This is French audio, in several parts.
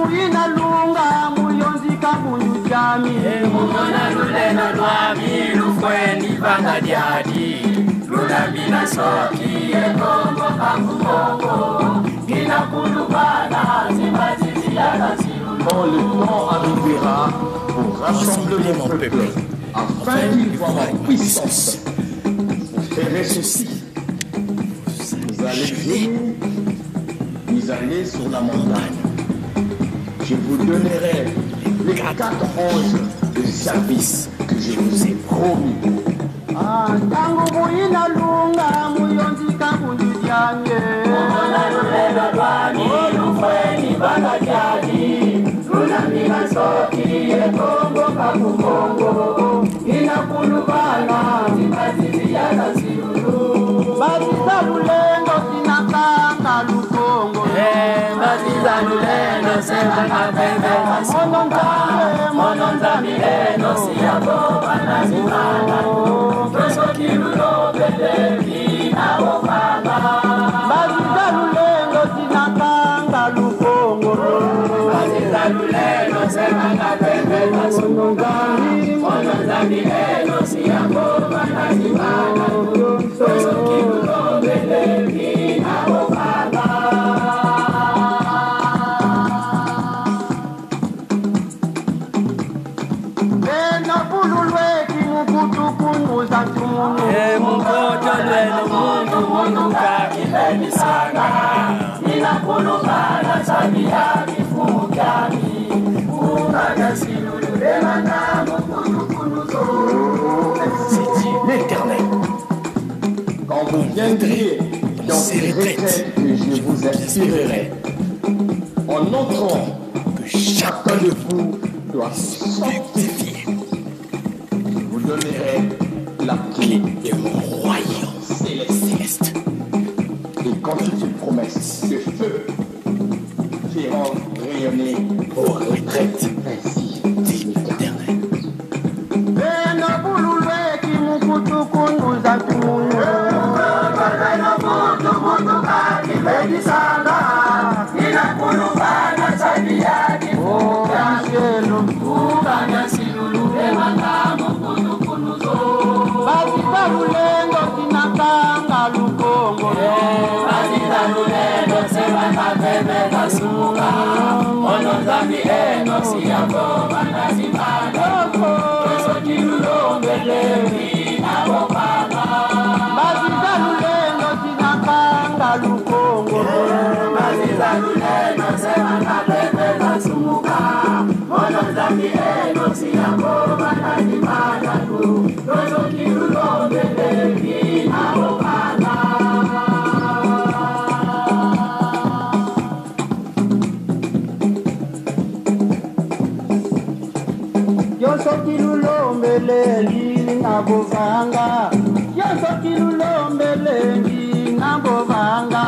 buina lunga muyonzika munyu jami Mumona luleno lwami lufweni banga lyadi Lulabina soki ekongo kamukongo Kina kulubana zimazizi ya nasilu Quand le temps arrivera pour rassembler mon peuple afin qu'il voit ma puissance, vous ferez ceci. Vous allez venir, vous allez sur la montagne. Je vous donnerai les 4 anges de service que je vous ai promis. Tango buina lunga muyonzika munyu jami Mumona luleno lwami lufweni banga lyadi Lulabina soki ekongo kamukongo Kina kulubana zimazizi ya nasilu Baziza lulendo sinakanga lukongo Baziza luleno sebanga bebe Mono nzamileno siyagoba na zimana Tosoki lulobele kina wofanga Baziza lulendo sinakanga lukongo Baziza luleno sebanga bebe Mono nzamileno siyagoba na zimana Tosoki lulobele kina wofanga Mungojo lwenu mundu kakibeni sana Nina kulubana sabia kifumu kyami Ungaga silulule manamu kunukunuzo C'est dit l'Éternel. Quand vous viendriez dans ces retraites que je vous inspirerai, en entrant que chacun de vous doit se sanctifier, je vous donnerai la clé de mon royaume céleste. Et quand ces promesses de feu feront rayonner vos retraites, ainsi dit l'Éternel. Nabovanga, Yoso Kilulombele, Nabovanga,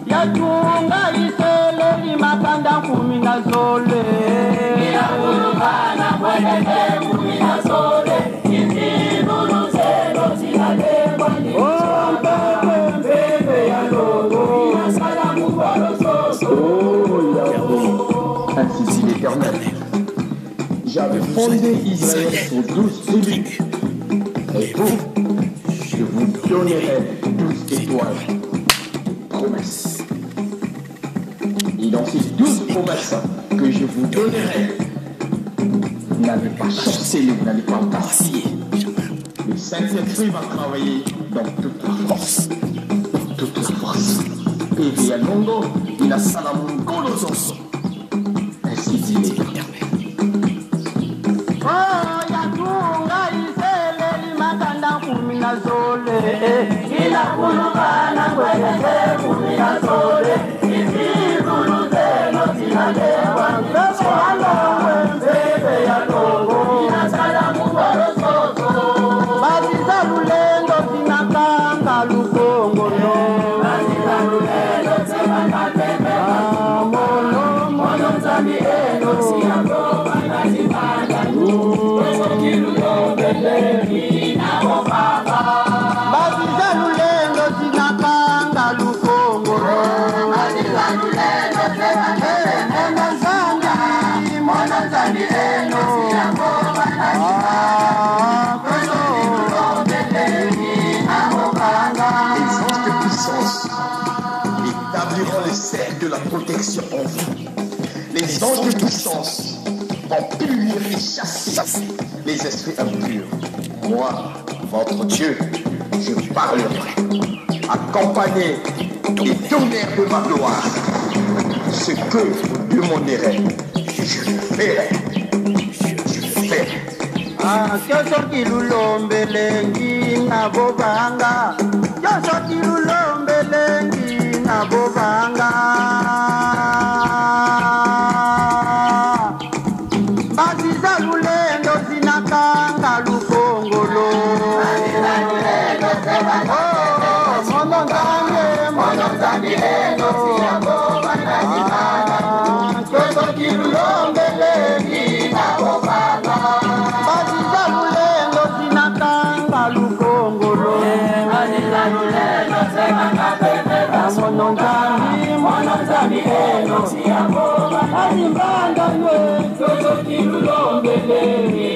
Yatunga Isele, Makanda Kumina Zole, Yakulubana mweleke kumina zole Ikibu zelo zinale wani Bebe ya Logo, Salamu kwa lososo Ainsi dit l'Éternel. J'avais fondé Israël sur 12 tribus. Et vous, je vous donnerai 12 étoiles. Promesses. Et dans ces 12 promesses que je vous donnerai, vous n'allez pas chanceler, vous n'allez pas vaciller. Le Saint-Esprit va travailler dans toute la force. Dans toute la force. Et via Nondo, il a Salamon Kolosos. Ainsi dit l'Éternel. Ila kulubana mweleke kumina zole Ikibu zelo zinale wani Bebe ya Logo Ina salamu kwa lososo Baziza Lulendo, Sinakanga Lukongo, Baziza lulelo sebanga bebe Mono nzamileno siyagoba na zimana Toso kilulobele kina wofanga Baziza Lulendo, Sinakanga Lukongo, protection en vous. Les anges de puissance vont punir et chasser les esprits impurs. Moi, votre Dieu, je parlerai, accompagné des tonnerres de ma gloire. Ce que vous demanderez, je le ferai. Je le ferai. Kyoso kilulombelengi nabobanga, kyoso kilulombelengi nabobanga. Baziza lulendo zinakanga lukongolo. Mono nzambi lendo zinakobanga zikanga. Kyoso kilulombelengi nabobanga. Baziza lulendo zinakanga lukongolo. Baziza lulendo zinakanga pepeka. Mono nzambi lendo zinakobanga zikanga. Kyoso kilulombelengi